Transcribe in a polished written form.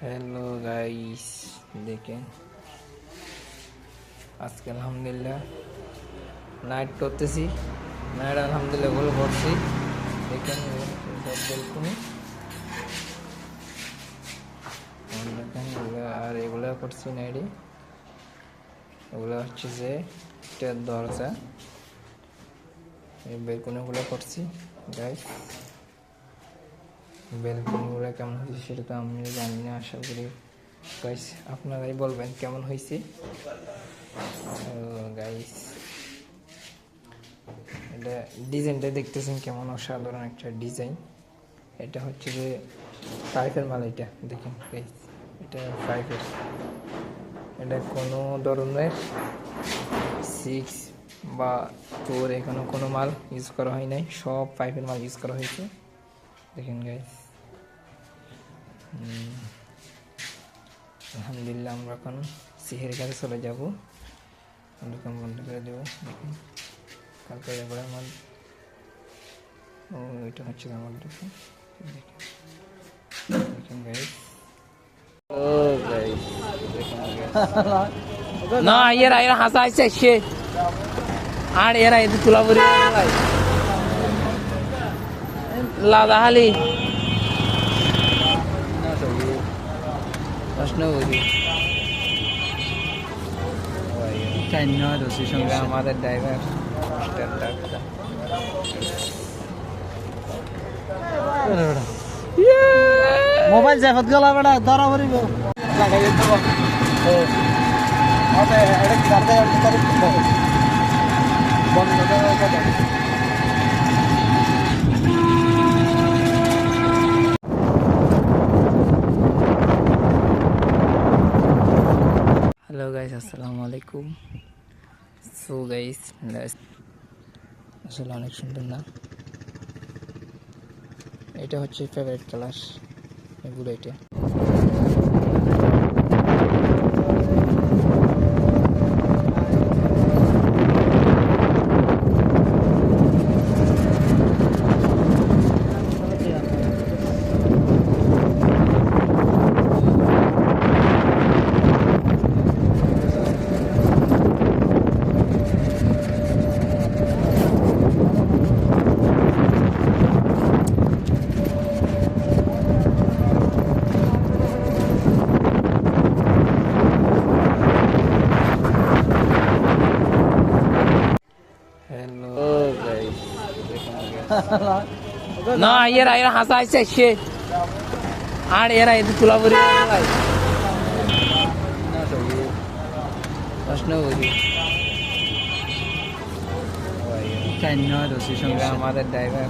Hello guys, দেখেন আজকে আলহামদুলিল্লাহ নাইট করতেছি। নাইট আলহামদুলিল্লাহ গোল করছি। দেখেন বেলকুনি দেখেন আর এগুলো করছি নাইডে। এগুলো হচ্ছে যে দরজা, এই বেলকুনিগুলো করছি গাইস। বেলকুনিগুলো কেমন হয়েছে সেটা তো আমি জানি না, আশা করি গাইস আপনারাই বলবেন কেমন হয়েছে গাইস। এটা ডিজাইনটা দেখতেছেন কেমন অসাধারণ একটা ডিজাইন। এটা হচ্ছে যে পাইপের মাল। এটা দেখেন গাইস, এটা পাইপের। এটা কোনো ধরনের 6 বা 4 এখানে কোনো মাল ইউজ করা হয় নাই, সব পাইপের মাল ইউজ করা হয়েছে। দেখেন গাইস, আলহামদুলিল্লাহ আমরা এখন সিহের কাছে চলে যাবো। দোকান বন্ধ করে দেবো। দেখুন কালকে এবার আমার এটা হচ্ছে আমার দোকান। দেখেন গাইস, না এরা হাসা আসছে সে, আর এরা এদের তুলা পরি লাদাহালি প্রশ্ন করি আমাদের ড্রাইভার মোবাইল জাফত গেল বেটা ধরা পড়িব হ্যালো গাইস, আসসালামু আলাইকুম। সো গাইস আসলে অনেক সুন্দর না? এটা হচ্ছে ফেভারিট কালার এগুলো। এটা না এরা হাসা আসছে সে, আর এরা এদের তুলা পরি প্রশ্ন করি আমাদের ড্রাইভার